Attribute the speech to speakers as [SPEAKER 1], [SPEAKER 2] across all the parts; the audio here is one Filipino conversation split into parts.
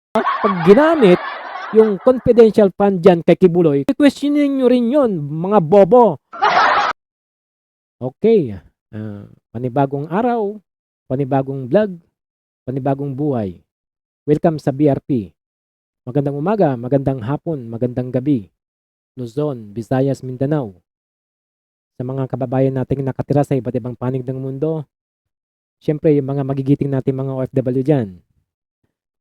[SPEAKER 1] Pag ginamit yung confidential fund diyan kay Kibuloy, questionin niyo rin 'yon, mga bobo. Okay, panibagong araw, panibagong vlog, panibagong buhay. Welcome sa BRP. Magandang umaga, magandang hapon, magandang gabi. Luzon, Visayas, Mindanao. Sa mga kababayan nating nakatira sa iba't ibang panig ng mundo, siyempre yung mga magigiting nating mga OFW diyan,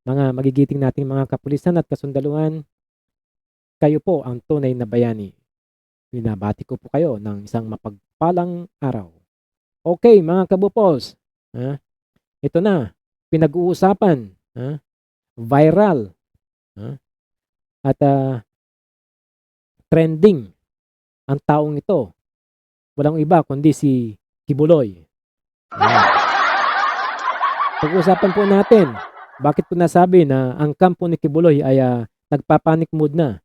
[SPEAKER 1] mga magigiting nating mga kapulisan at kasundaluhan, kayo po ang tunay na bayani. Binabati ko po kayo ng isang mapagpalang araw. Okay, mga kabupos, ito na, pinag-uusapan, viral, at trending ang taong ito. Walang iba kundi si Kibuloy. Pag-uusapan po natin, bakit ko nasabi na ang kampo ni Kibuloy ay nagpapanik mood na.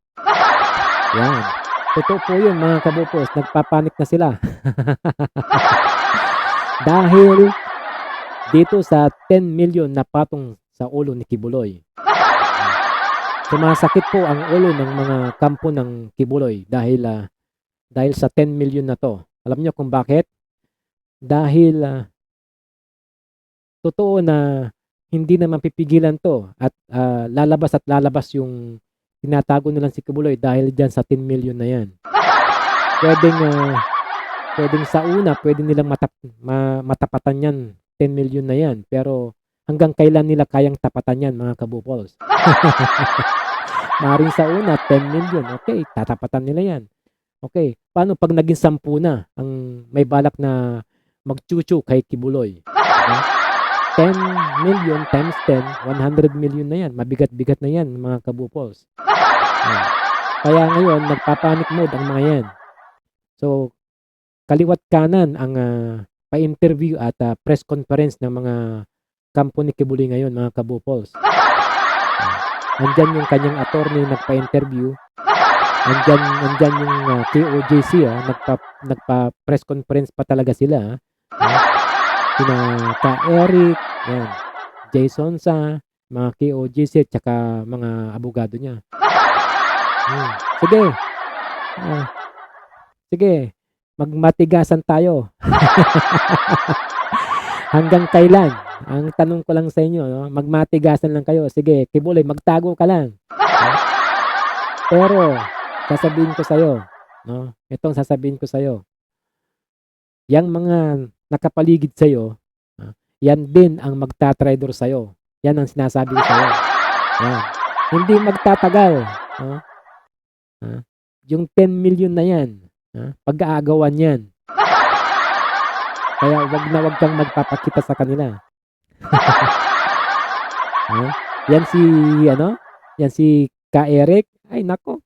[SPEAKER 1] Yan. Totoo po yun, mga kabupos, nagpapanik na sila. Dahil dito sa 10 million na patong sa ulo ni Kibuloy. Sumasakit po ang ulo ng mga kampo ng Kibuloy dahil sa 10 million na to. Alam niyo kung bakit? Dahil totoo na hindi na mapipigilan to at lalabas yung tinatago nilang si Kibuloy dahil dyan sa 10 million na yan. Pwedeng sa una, pwede nilang matapatan yan, 10 million na yan. Pero hanggang kailan nila kayang tapatan yan, mga kabupols? Maring sa una, 10 million. Okay, tatapatan nila yan. Okay, paano pag naging 10 na ang may balak na magchuchu kay Kibuloy? 10 million times 10, 100 million na yan. Mabigat-bigat na yan, mga kabupols. Kaya ngayon, nagpapanik mode ang mga yan. So, kaliwat kanan ang pa-interview at press conference ng mga kampo ni Kibuloy ngayon, mga kabupols. Andyan yung kanyang attorney nagpa-interview. Andyan yung KOJC, nagpa-press conference pa talaga sila. Sina Ka-Eric, Jason sa mga KOJC at saka mga abogado niya. Sige, magmatigasan tayo. Hanggang kailan? Ang tanong ko lang sa inyo, no? Magmatigasan lang kayo. Sige, Kibuloy, magtago ka lang. Pero, sasabihin ko sa'yo, no? Itong sasabihin ko sa'yo. Yang mga nakapaligid sa'yo, yan din ang magtatraidor sa'yo. Yan ang sinasabi ko sa'yo. Yan. Hindi magtatagal. Yung 10 million na yan, pag-aagawan yan. Kaya wag kang magpapakita sa kanila. Yan si Ka-Eric, ay nako.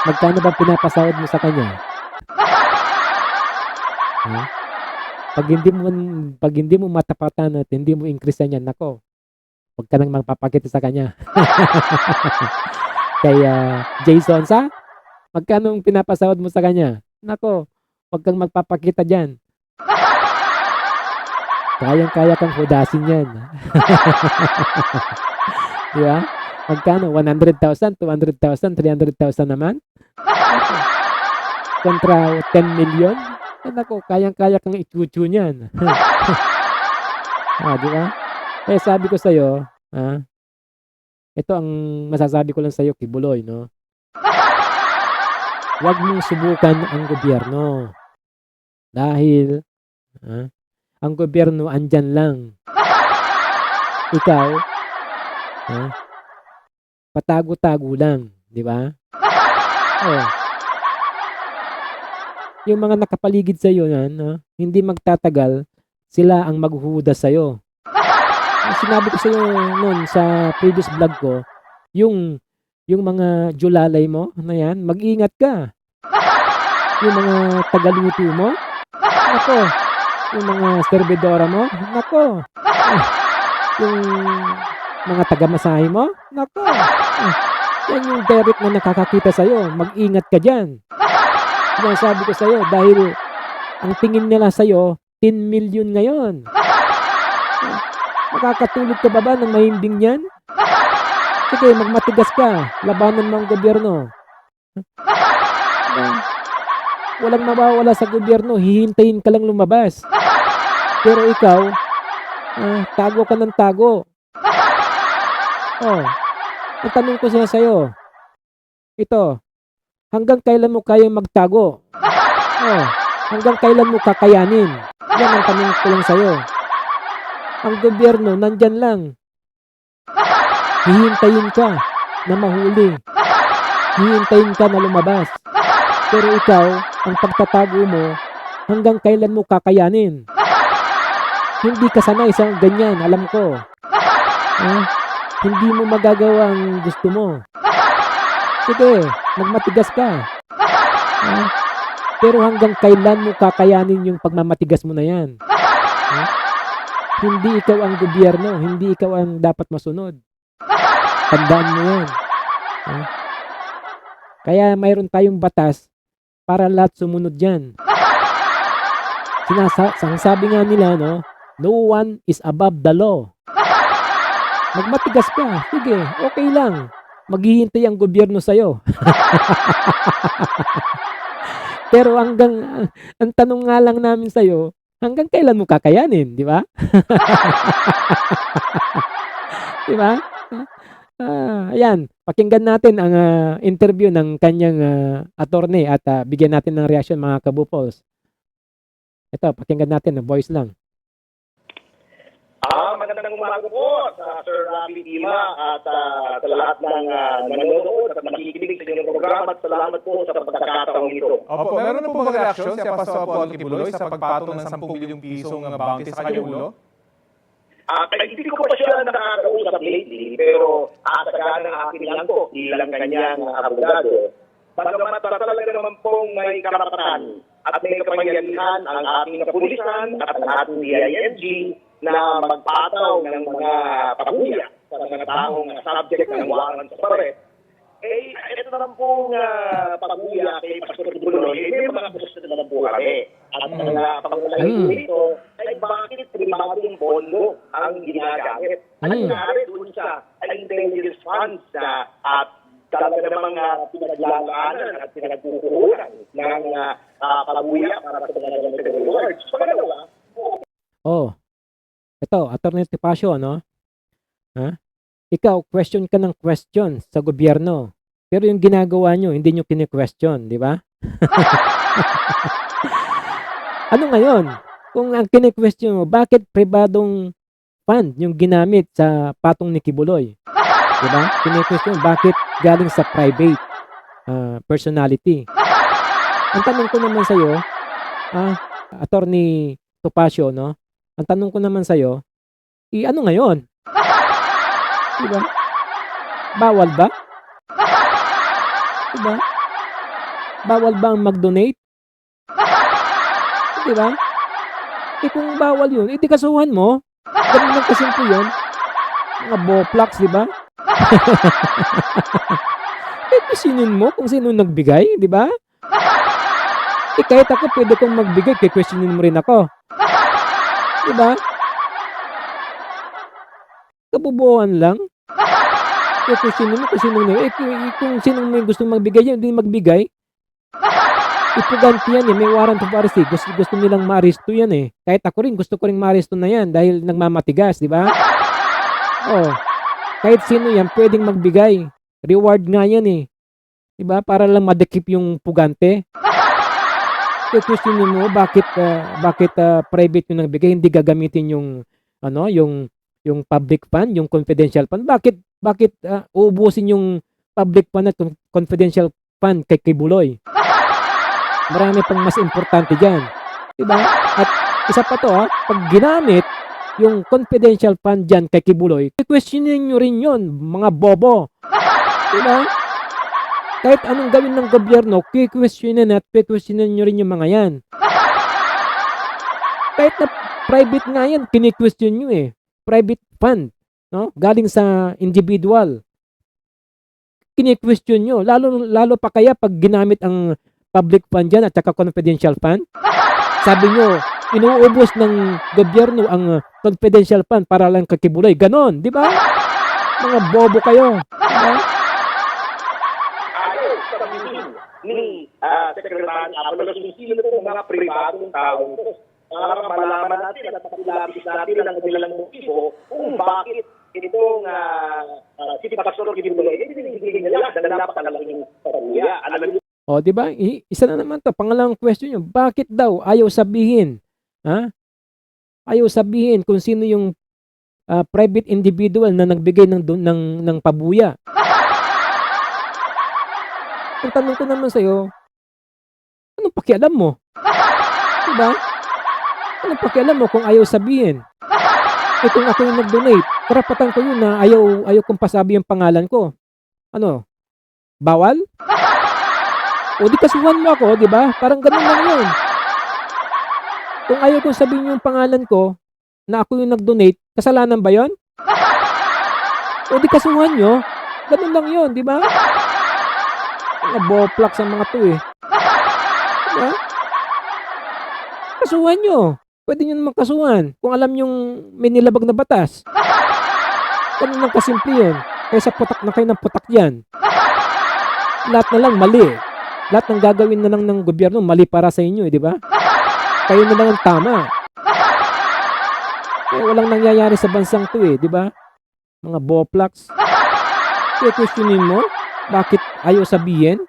[SPEAKER 1] Magkano ba pinapasahod mo sa kanya? Pag hindi mo matapatan at hindi mo increasean yan, nako. Wag ka nang magpapakita sa kanya. Kaya Jason sa, magkano pinapasahod mo sa kanya? Nako, wag kang magpapakita diyan. Kayang-kaya kang hudasin yan. Di ba? Magkano? 100,000, 200,000, 300,000 naman? Kontra 10 million? Nako, kayang-kaya kang ichuchu niyan. Di ba? Eh, sabi ko sa'yo, ito ang masasabi ko lang sa'yo, Kibuloy, no? Huwag mong subukan ang gobyerno. Dahil, ang gobyerno andyan lang. Ikaw, patago-tago lang, di ba? Yung mga nakapaligid sa iyo yan, hindi magtatagal, sila ang maghuhudas sa iyo. Sinabi ko sa iyo noon sa previous vlog ko, yung mga julalay mo na yan, mag-ingat ka. Yung mga tagaluto mo, nako. Yung mga servidora mo, nako. Yung mga taga-masahe mo, nako. Yan yung direct na nakakakita sa'yo. Mag-ingat ka dyan. Yan sabi ko sa'yo dahil ang tingin nila sa'yo, 10 million ngayon. Makakatulog ka ba ng mahimbing yan? Sige, magmatigas ka. Labanan mo ang gobyerno. Na, walang mawawala sa gobyerno. Hihintayin ka lang lumabas. Pero ikaw, tago ka ng tago. Oh, ang tanong ko sa'yo, ito, hanggang kailan mo kayang magtago? Oh, hanggang kailan mo kakayanin? Yan ang tanong ko lang sa'yo. Ang gobyerno, nandyan lang. Hihintayin ka na mahuli. Hihintayin ka na lumabas. Pero ikaw, ang pagtatago mo, hanggang kailan mo kakayanin? Hindi ka sanay sa ganyan, alam ko. Hindi mo magagawa ang gusto mo. Sige, magmatigas ka. Pero hanggang kailan mo kakayanin yung pagmamatigas mo na yan? Hindi ikaw ang gobyerno, hindi ikaw ang dapat masunod. Tandaan mo yan. Kaya mayroon tayong batas para lahat sumunod dyan. Sabi nga nila, no one is above the law. Magmatigas ka. Sige, okay lang. Maghihintay ang gobyerno sa'yo. Pero ang tanong nga lang namin sa'yo, hanggang kailan mo kakayanin, di ba? Di ba? Ayan, pakinggan natin ang interview ng kanyang attorney at bigyan natin ng reaction mga kabupols. Ito, pakinggan natin, voice lang.
[SPEAKER 2] Magandang umaga po sa Sir Rafi Lima at sa lahat ng nanonood at nakikinig sa inyong programa at salamat po sa pagkakataong ito.
[SPEAKER 3] Opo, meron na po mga reaksyon si Pastor Paul Kibuloy sa pagpatong ng 10 bilyong pisong bangke sa kanyang ulo?
[SPEAKER 2] Hindi ko pa siya nakakausap lately, pero asagaan ng akin lang po bilang kanyang abogado. Bagamat talaga naman pong may karapatan at may kapangyarihan ang ating kapulisan at ang ating DILG na magpataw ng mga pabuya sa mga taong subject ng warrant sa arrest. Ito naman pong pabuya kay Pastor Kibuloy, may mga gusto naman po kami. At ang pangulayo dito ay bakit pribadong bondo ang ginagamit. Ang nangyari doon sa intelligence funds at talaga namang pinaglalaanan at pinagkukuhuran ng pabuya para sa mga federal warrants. Pangalawa,
[SPEAKER 1] ito, Attorney Tipacio, Ikaw, question ka ng question sa gobyerno. Pero yung ginagawa nyo, hindi nyo kini-question, di ba? Ano ngayon? Kung ang kini-question mo, bakit pribadong fund yung ginamit sa patong ni Kibuloy? Di ba? Kini-question, bakit galing sa private personality? Ang tanong ko naman sa'yo, Attorney Tipacio, ang tanong ko naman sa'yo, ano ngayon? Diba? Bawal ba? Diba? Bawal ba ang mag-donate? Diba? Kung bawal yun, di kasuhan mo. Ganun lang kasimple yun. Mga boplax, diba? Questionin mo kung sino nagbigay, diba? Kahit ako pwede kong magbigay, questionin mo rin ako. Diba? Kabubuhan lang. Kung sinong may gusto magbigay yan, hindi magbigay. Ipuganti yan may warrant of arrest Gusto nilang ma-arresto yan Kahit ako rin, gusto ko rin ma-arresto na yan dahil nagmamatigas, di ba? Kahit sino yan, pwedeng magbigay. Reward nga yan Di ba? Para lang madekip yung pugante. Questionin mo, bakit private yung nagbigay, hindi gagamitin yung public fund, yung confidential fund. Bakit uubusin yung public fund at confidential fund kay Kibuloy? Marami pang mas importante diyan. Diba? At isa pa to pag ginamit yung confidential fund diyan kay Kibuloy, questionin nyo rin yun, mga bobo. Diba? Kahit anong gawin ng gobyerno, questionin nyo rin yung mga yan. Kahit na private nga yan, kini-question nyo private fund, galing sa individual. Kini-question nyo. Lalo pa kaya pag ginamit ang public fund dyan at saka confidential fund. Sabi nyo, inuubos ng gobyerno ang confidential fund para lang kay Kibuloy. Ganon, di ba? Mga bobo kayo. Diba?
[SPEAKER 2] Ayaw sabihin ni Secretary Abalos kung sino po mga pribadong tao ito. Para malaman natin at pakilapis natin ang kanilang motibo kung bakit itong si Pastor Kibuloy hindi nila dahil napakalaking pamilya. Alam niyo
[SPEAKER 1] O, di ba? Isa na naman to. Pangalawang question nyo. Bakit daw ayaw sabihin? Ha? Ayaw sabihin kung sino yung private individual na nagbigay ng pabuya. Ang tanong ko naman sa'yo, anong pakialam mo? Diba? Anong pakialam mo kung ayaw sabihin? Kung ako yung nag-donate, karapatan ko yun na ayaw kong pasabi yung pangalan ko. Ano? Bawal? O di kasuhan mo ako, di ba? Parang ganun lang yun. Kung ayaw kong sabihin yung pangalan ko, na ako yung nag-donate, kasalanan ba yun? O di kasuhan nyo, ganun lang yun, di ba? Mga boplak sa mga to eh. Diba? Kasuhan nyo. Pwede nyo naman kasuhan kung alam nyong may nilabag na batas. Ganun lang kasimple yun. Kaysa putak na kayo ng putak yan. Lahat na lang mali. Lahat ng gagawin na lang ng gobyerno mali para sa inyo, di ba? Kayo na lang ang tama. Kaya walang nangyayari sa bansang to eh, di ba? Mga boplaks. Kaya questionin mo, bakit ayaw sabihin?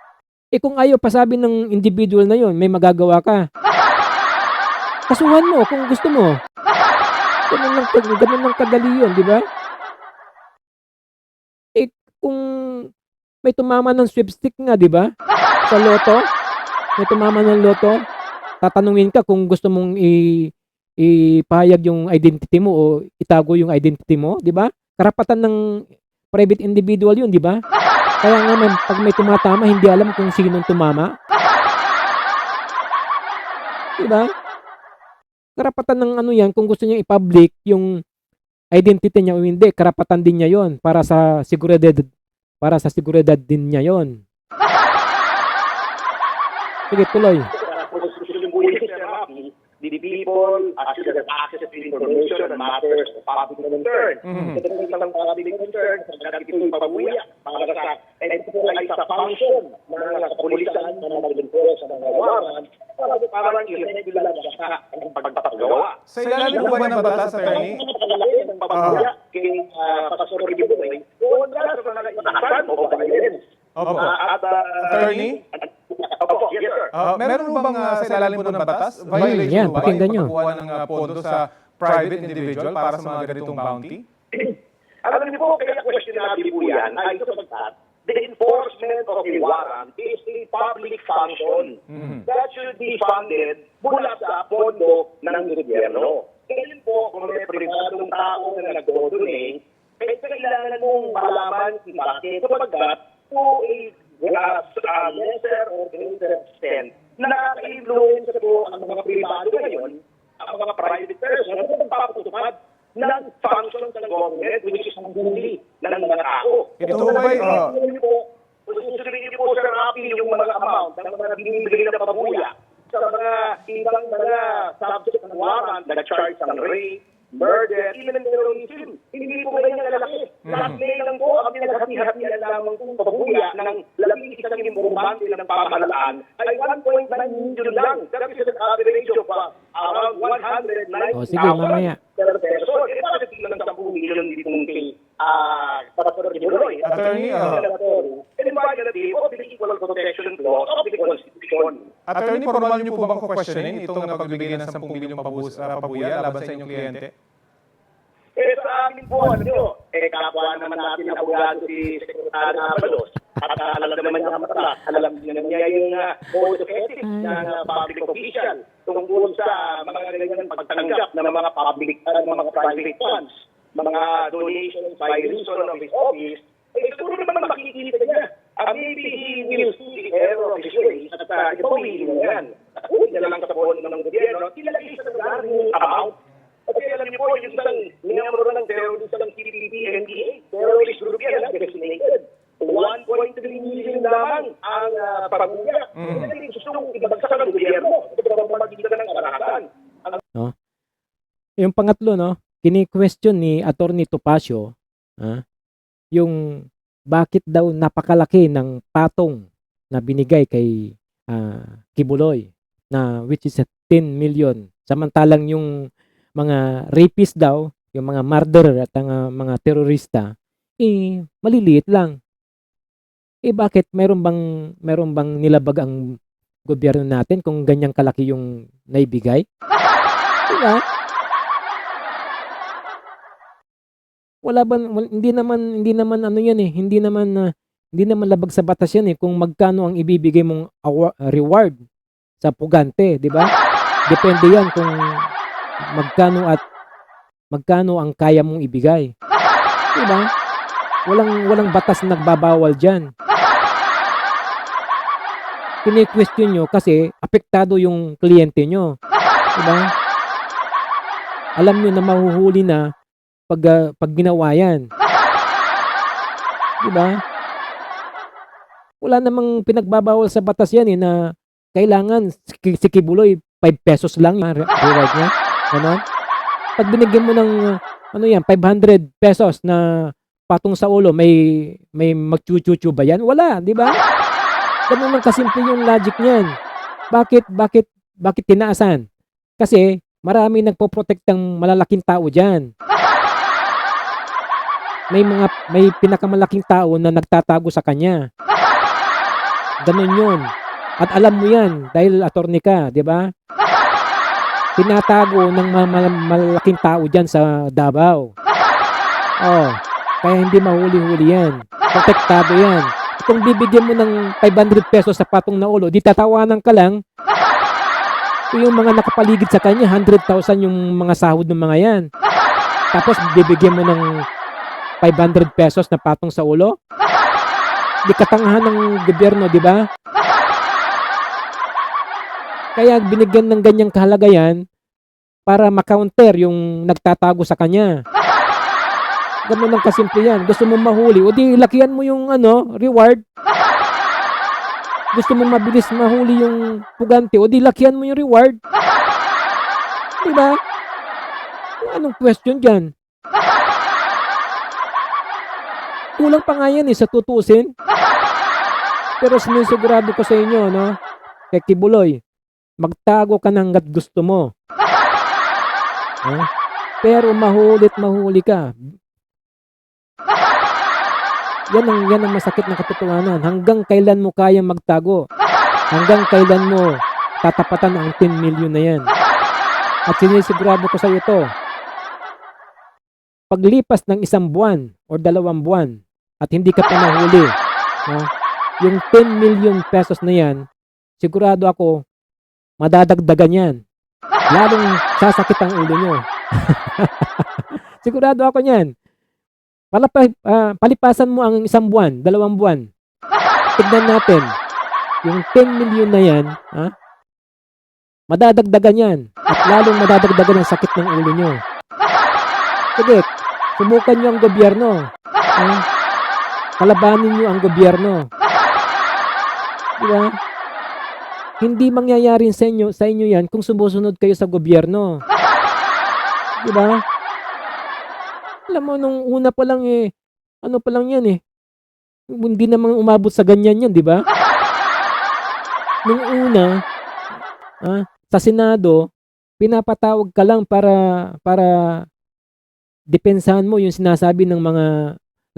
[SPEAKER 1] Kung ayaw pasabi ng individual na yon, may magagawa ka. Kasuhan mo kung gusto mo. Ganun lang kadali yun, di ba? Kung may tumama ng sweepstick nga, di ba? Sa loto, may tumama ng loto, tatanungin ka kung gusto mong ipahayag yung identity mo o itago yung identity mo, di ba? Karapatan ng private individual yun, di ba? Kaya nga pag may tumatama, hindi alam kung sinong tumama. Di ba? Karapatan ng ano yan, kung gusto niya i-public yung identity niya o hindi, karapatan din niya yon para sa seguridad din niya yon. Sige, tuloy.
[SPEAKER 2] The people should have access to information on matters of public concern. Ito ng isang public concern sa ito'y pabuya para sa and ito ay sa function ng kapulisan na mag-enforce sa mga waran para i-regular sa ang pagpapagawa.
[SPEAKER 3] Sa ilalim po ba ng batas, attorney?
[SPEAKER 2] Ang pabuya kay Pastor Kibuloy kung sa mga inaasahan o violence.
[SPEAKER 3] Opo. Attorney?
[SPEAKER 2] Opo, yes sir.
[SPEAKER 3] Meron mo bang sa ilalim po ng batas? Violation
[SPEAKER 1] yan,
[SPEAKER 3] po ba
[SPEAKER 1] pakinggan
[SPEAKER 3] yung
[SPEAKER 1] nyo.
[SPEAKER 3] pagkuha ng pondo sa private individual para sa mga ganitong bounty?
[SPEAKER 2] Alam niyo po, kaya question natin po yan ay sapagkat the enforcement of a warrant is a public function that should be funded mula sa pondo ng gobyerno. Ngayon po, kung may pribadong tao na nag-donate, ay kailangan mong malaman kung bakit sapagkat po lesser or greater extent na nakaka-influence po ang mga pribado ngayon, ang mga private person na magpapatupad ng function ng government which is ang huli ng mga tao.
[SPEAKER 3] Ito ba'y...
[SPEAKER 2] Susunod po sa Rapi yung mga amount ng mga binibigay na pabuya sa mga ibang mga subject ng warrant na charge ng rape, murder, even terrorism. Hindi po ganyan kalaki. Last May lang po, ang pinaghati-hatian lamang kung pabuya ng 11 informante ng pamahalaan ay 1.9 million lang. That is an average of around 190,000
[SPEAKER 1] O, sige, mamaya.
[SPEAKER 2] per person. Bakit lang ng 10 million dito kay Pastor Kibuloy?
[SPEAKER 3] Attorney,
[SPEAKER 2] And finally, of the Equal Protection Clause of the Constitution.
[SPEAKER 3] Attorney, formal niyo po bang kukwestiyonin itong napagbigay ng 10 milyong pabuya laban sa inyong kliyente?
[SPEAKER 2] Sa amin po, kapwa naman natin ang abogado si Secretary Abalos. At alam naman niya matalas, alam niya yung code of ethics ng public official tungkol sa mga ganyan pagtanggap ng mga mga private funds, mga donations by reason of his office. Siguro naman makikita niya. Maybe he will see the error of his ways at ipawili niya yan. Kung na lang sa pondo ng gobyerno, ilalagay sa lugar ng amount. Kasi alam niyo po, yung isang miyembro ng terrorism ng CPP-NPA, terrorist group yan, designated. 1.3 million lamang ang pabuya. Hindi gusto mong ibagsak ng gobyerno. Ito ba magitan ng karahasan?
[SPEAKER 1] No? Yung pangatlo, no, kini-question ni Attorney Topacio, yung bakit daw napakalaki ng patong na binigay kay Kibuloy na which is 10 million. Samantalang yung mga rapist daw, yung mga murderer at ang mga terorista, maliliit lang. Bakit meron bang nilabag ang gobyerno natin kung ganyang kalaki yung naibigay? Diba? Hindi naman ano yan hindi naman labag sa batas yan kung magkano ang ibibigay mong reward sa pugante, di ba? Depende yan kung magkano ang kaya mong ibigay. Di ba? Walang batas na nagbabawal diyan. Kini-question nyo kasi apektado yung kliyente nyo. Di ba? Alam nyo na mahuhuli na pag ginawa yan. Di ba? Wala namang pinagbabawal sa batas yan na kailangan si Kibuloy 5 pesos lang yung reward niya. Ganon. Pag binigyan mo ng 500 pesos na patong sa ulo, may magchuchuchu ba yan? Wala, di ba? Ganun lang kasimple yung logic niyan. Bakit tinaasan? Kasi marami nagpoprotektang malalaking tao diyan. May pinakamalaking tao na nagtatago sa kanya. Ganun 'yun. At alam mo 'yan dahil attorney ka, 'di ba? Tinatago ng malaking tao diyan sa Davao. Oh, kaya hindi mahuli-huli 'yan. Protektado 'yan. Kung bibigyan mo ng 500 pesos sa patong na ulo, di tatawanan ka lang. Yung mga nakapaligid sa kanya, 100,000 yung mga sahod ng mga yan. Tapos bibigyan mo ng 500 pesos na patong sa ulo? Di katangahan ng gobyerno, di ba? Kaya binigyan ng ganyang kahalagayan para makounter yung nagtatago sa kanya. Ganun lang kasimple yan. Gusto mo mahuli, o di lakihan mo yung reward. Gusto mo mabilis mahuli yung pugante, o di lakihan mo yung reward. Diba? Anong question dyan? Kulang pa nga yan sa tutusin. Pero sinisigurado ko sa inyo, kay Kibuloy, magtago ka ng hanggat gusto mo. Pero mahuli ka. Yan ang masakit na katotohanan. Hanggang kailan mo kayang magtago? Hanggang kailan mo tatapatan ang 10 million na yan? At sinisigurado ko sa iyo to. Paglipas ng 1 buwan o 2 buwan at hindi ka pa nahuli, yung 10 million pesos na yan, sigurado ako, madadagdagan yan. Lalong sasakit ang ulo nyo. Sigurado ako yan. Palipasan mo ang 1 buwan, 2 buwan. Tignan natin. Yung 10 million na yan, madadagdagan yan. At lalong madadagdagan ang sakit ng ulo nyo. Sige, subukan nyo ang gobyerno. Kalabanin nyo ang gobyerno. Diba? Hindi mangyayari sa inyo yan kung sumusunod kayo sa gobyerno. Diba? Alam mo, nung una pa lang pa lang yan hindi naman umabot sa ganyan yan, di ba? Nung una, sa Senado, pinapatawag ka lang para depensahan mo yung sinasabi ng mga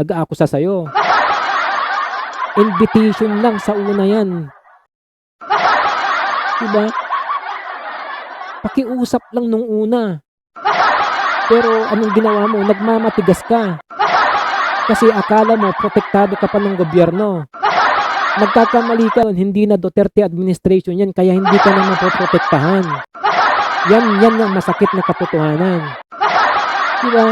[SPEAKER 1] nag-aakusa sa'yo. Invitation lang sa una yan. Diba? Pakiusap lang nung una. Pero anong ginawa mo? Nagmamatigas ka. Kasi akala mo, protektado ka pa ng gobyerno. Nagkakamali ka, hindi na Duterte administration yan, kaya hindi ka na mapoprotektahan. Yan ang masakit na katotohanan. Diba?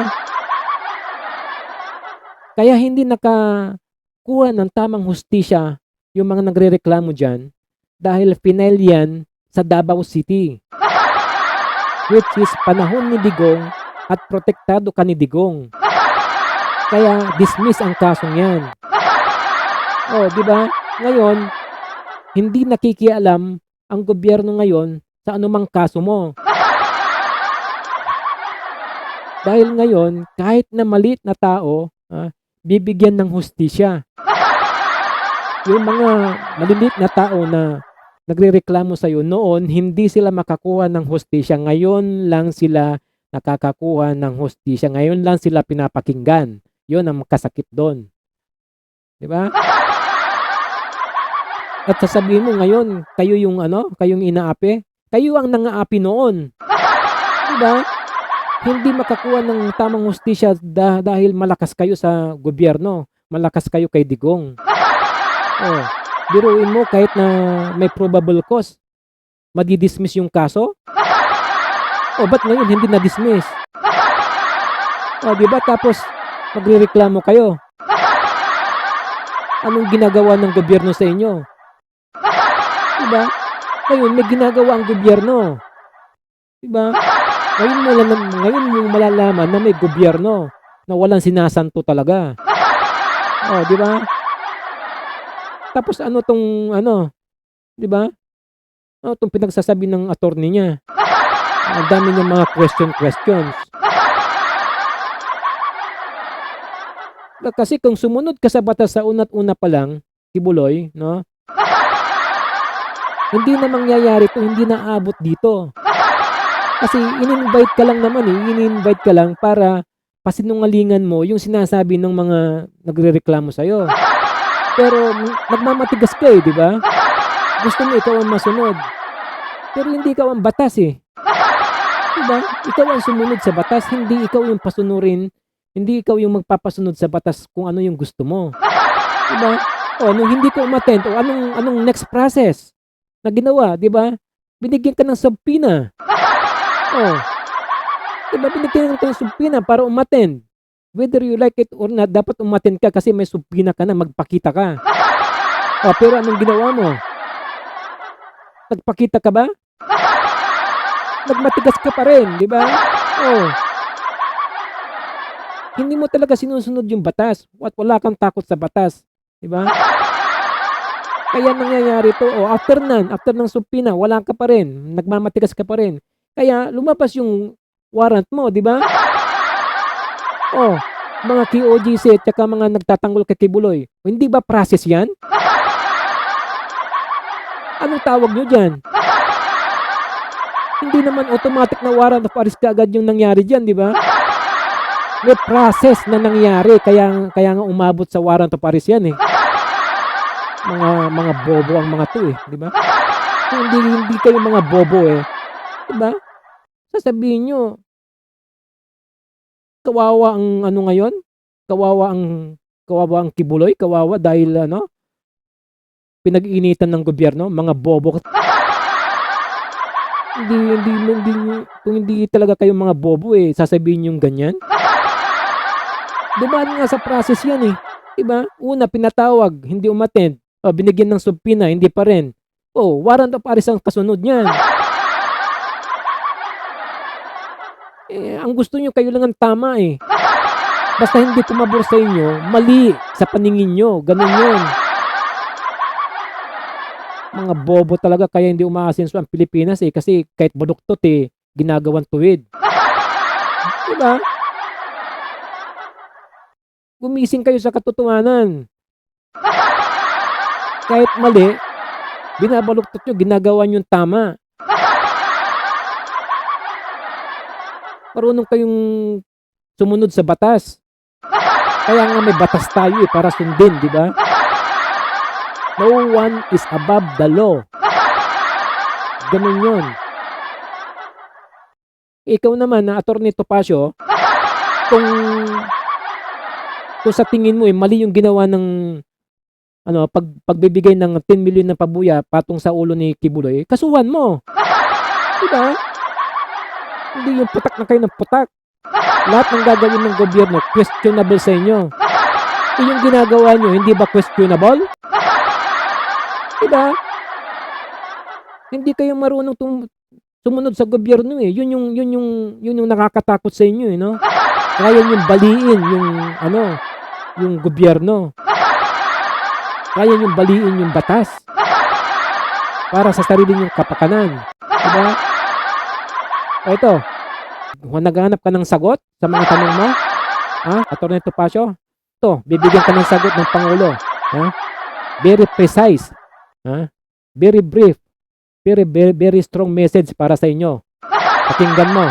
[SPEAKER 1] Kaya hindi nakakuha ng tamang hustisya yung mga nagrereklamo dyan dahil final yan sa Davao City. Which is panahon ni Digong at protektado ka ni Digong. Kaya dismiss ang kasong yan. Di ba? Ngayon, hindi nakikialam ang gobyerno ngayon sa anumang kaso mo. Dahil ngayon, kahit na maliit na tao, bibigyan ng hustisya. Yung mga maliliit na tao na nagrereklamo sa'yo noon, hindi sila makakuha ng hustisya. Ngayon lang sila nakakakuha ng hustisya. Ngayon lang sila pinapakinggan. Yun ang kasakit doon. Di ba? At sasabihin mo ngayon, kayo yung kayong inaapi. Kayo ang nangaapi noon. Di ba? Hindi makakuha ng tamang hustisya dahil malakas kayo sa gobyerno. Malakas kayo kay Digong. Oh, biruin mo kahit na may probable cause, madidismiss yung kaso? O, ba't ngayon hindi na-dismiss? O, di ba? Tapos, magrereklamo kayo. Anong ginagawa ng gobyerno sa inyo? Di ba? Ngayon, may ginagawa ang gobyerno. Di ba? Ngayon mo malalaman na may gobyerno na walang sinasanto talaga. O, di ba? Tapos di ba? Ano tong pinagsasabi ng attorney niya? Ang dami niyang mga questions. Kasi kung sumunod ka sa batas sa una't una pa lang, Kibuloy, no? Hindi na mangyayari to, hindi na aabot dito. Kasi in-invite ka lang naman in-invite ka lang para pasinungalingan mo yung sinasabi ng mga nagrereklamo sa'yo. Pero nagmamatigas ka di ba? Gusto mo ikaw ang masunod. Pero hindi ikaw ang batas Di ba? Ikaw ang sumunod sa batas, hindi ikaw yung pasunurin, hindi ikaw yung magpapasunod sa batas kung ano yung gusto mo. Di ba? O, nung hindi ka umattend, o anong next process na ginawa, di ba? Binigyan ka ng subpoena. O, di ba? Binigyan ka ng subpoena para umattend. Whether you like it or not, dapat umattend ka kasi may subpoena ka na, magpakita ka. O, pero anong ginawa mo? Nagpakita ka ba? Nagmatigas ka pa rin, di ba? O, hindi mo talaga sinusunod yung batas. Wala kang takot sa batas, di ba? Kaya nangyayari to. O, after ng subpoena, wala ka pa rin. Nagmamatigas ka pa rin. Kaya lumabas yung warrant mo, di ba? Oh, mga KOGC at saka mga nagtatanggol kay Kibuloy. Hindi ba process yan? Anong tawag nyo dyan? Hindi naman automatic na warrant of arrest kaagad yung nangyari dyan, di ba? May process na nangyari, kaya nga umabot sa warrant of arrest yan Mga bobo ang mga to di ba? Hindi kayo mga bobo di ba? Sasabihin nyo, kawawa ang ngayon? Kawawa ang Kibuloy? Kawawa dahil pinag-iinitan ng gobyerno? Mga bobo. Kung hindi talaga kayo mga bobo sasabihin yung ganyan. Dumaan nga sa process yan diba? Una, pinatawag, hindi umattend. O, binigyan ng subpoena, hindi pa rin. O, warrant of arrest ang kasunod niyan. Ang gusto nyo, kayo lang ang tama Basta hindi pumabor sa inyo, mali sa paningin nyo. Ganun yun. Mga bobo talaga kaya hindi umaasenso ang Pilipinas kasi kahit baluktot ginagawang tuwid. Diba? Gumising kayo sa katotohanan. Kahit mali, binabaluktot nyo, ginagawa nyo tama. Marunong kayong sumunod sa batas. Kaya nga may batas tayo para sundin, di ba? No one is above the law. Ganun yun. Ikaw naman na Attorney Topacio, kung sa tingin mo mali yung ginawa ng pagbibigay ng 10 million na pabuya patong sa ulo ni Kibuloy, kasuhan mo. Diba? Hindi yung putak na kayo ng putak. Lahat ng gagawin ng gobyerno, questionable sa inyo. Yung ginagawa nyo, hindi ba questionable? Diba? Hindi kayo marunong sumunod sa gobyerno Yun yung nakakatakot sa inyo Kaya yung baliin yung gobyerno. Kaya yung baliin yung batas para sa sarili nyong kapakanan. Diba? O ito, kung naghahanap ka ng sagot sa mga tanong mo, Attorney Topacio, direkto, bibigyan ka ng sagot ng Pangulo. Ha? Very precise. Ha? Very brief. Very strong message para sa inyo. Pakinggan mo.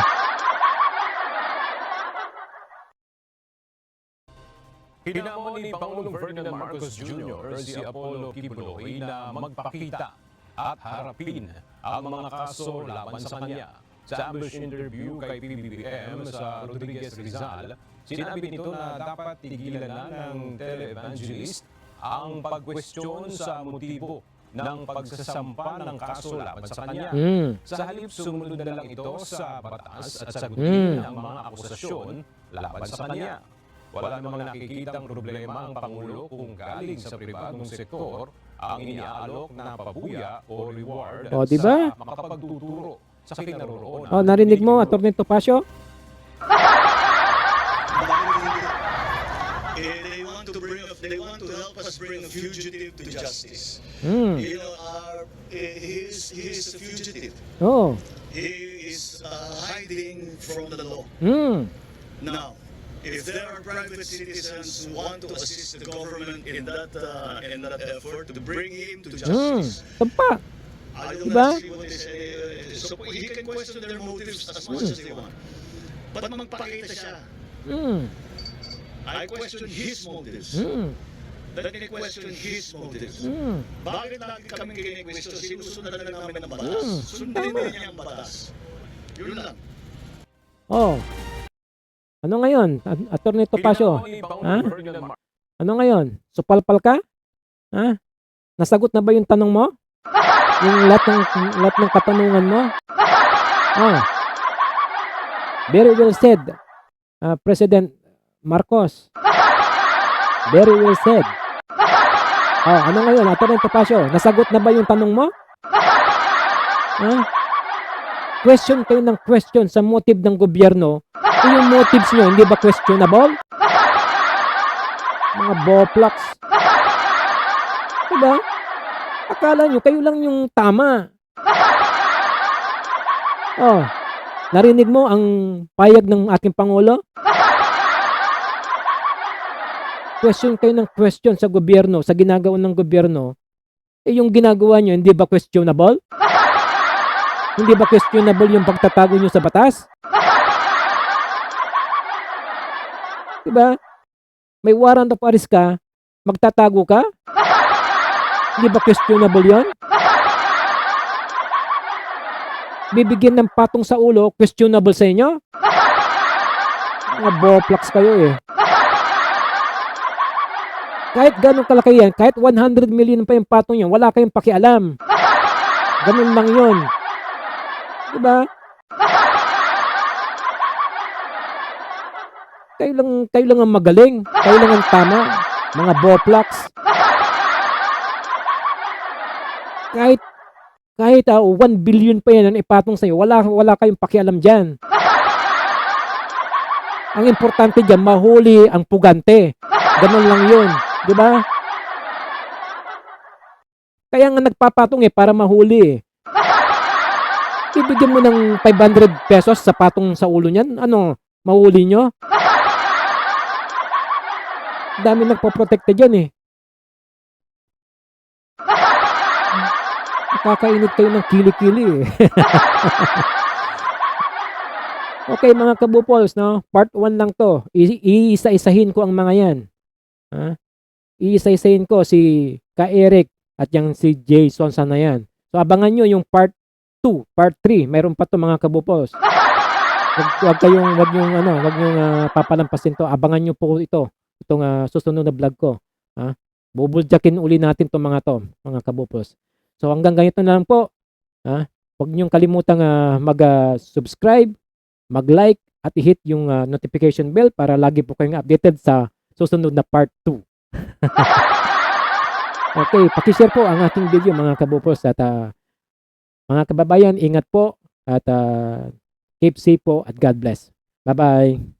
[SPEAKER 4] Hinamon ni Pangulong Ferdinand Marcos Jr. si Apollo Kibuloy na magpakita at harapin ang mga kaso laban sa kanya. Sa ambush interview kay PBBM sa Rodriguez Rizal, sinabi nito na dapat tigilan na ng televangelist ang pagkwestiyon sa motibo ng pagsasampa ng kaso laban sa kanya. Sa halip, sumunod na lang ito sa batas at sagutin ang mga akusasyon laban sa kanya. Wala namang nakikitang problema ang Pangulo kung galing sa pribadong sektor ang iniaalok na pabuya o reward
[SPEAKER 1] diba?
[SPEAKER 4] sa makapagtuturo sa kinaroroonan.
[SPEAKER 1] Narinig mo, Atty. Topacio?
[SPEAKER 5] They want to help us bring a fugitive to justice.
[SPEAKER 1] Mm.
[SPEAKER 5] He is a fugitive.
[SPEAKER 1] Oh.
[SPEAKER 5] He is hiding from the law.
[SPEAKER 1] Mm.
[SPEAKER 5] Now, if there are private citizens who want to assist the government in that effort to bring him to justice,
[SPEAKER 1] Tampa.
[SPEAKER 5] I don't
[SPEAKER 1] Diba?
[SPEAKER 5] see what they say. So he can question their motives as much as they want. But magpakita siya. I question his motives. Let me question his motives. Bakit lagi kami kinikwestiyon? Sinusunod na namin ang batas. Sundin niya ang batas. Yun lang.
[SPEAKER 1] Ano ngayon, Atty. Topacio?
[SPEAKER 4] Hinamon ni
[SPEAKER 1] Ha?
[SPEAKER 4] Pangulong Ferdinand Marcos
[SPEAKER 1] Ano ngayon? Supalpal ka? Ha? Nasagot na ba yung tanong mo? Yung lahat ng katanungan mo? Very well said, President Marcos. Very well said. Ano ngayon, Atty. Topacio? Nasagot na ba yung tanong mo? Question kayo ng question sa motive ng gobyerno. Yung motives nyo, hindi ba questionable? Mga boplax. Diba? Akala nyo, kayo lang yung tama. Narinig mo ang payag ng ating Pangulo? Question kayo ng question sa gobyerno, sa ginagawa ng gobyerno. Yung ginagawa nyo, hindi ba questionable? Hindi ba questionable yung pagtatago nyo sa batas? Diba? May warrant of arrest ka, magtatago ka? Hindi ba questionable yon? Bibigyan ng patong sa ulo, questionable sa inyo? Mga boplax kayo eh. Kahit ganun kalaki yan, kahit 100 million pa yung patong yan, wala kayong pakialam. Ganun lang yun. Diba? Kayo lang ang magaling. Kayo lang ang tama. Mga boplax. Kahit 1 billion pa yan ang ipatong sa'yo, wala kayong pakialam dyan. Ang importante dyan, mahuli ang pugante. Ganun lang yun. Diba? Kaya nga nagpapatong para mahuli. Ibigyan mo ng 500 pesos sa patong sa ulo niyan. Ano, mahuli nyo? Dami nagpo-protekta dyan Nakakainit kayo ng kili-kili Okay mga kabupols, no? Part 1 lang to. Iisa-isahin ko ang mga yan. Iisa-isahin ko si Ka-Eric at yung si Jason sana yan. So abangan nyo yung part 2, part 3. Mayroon pa to mga kabupols. Wag nyong papalampasin to. Abangan nyo po ito. Itong susunod na vlog ko. Bubuljakin uli natin to mga kabupols. So hanggang ganito na lang po. Huwag nyong kalimutang mag-subscribe, mag-like at i-hit yung notification bell para lagi po kayong updated sa susunod na part 2. Okay, paki-share po ang aking video mga kabupols at mga kababayan, ingat po at keep safe po at God bless. Bye-bye.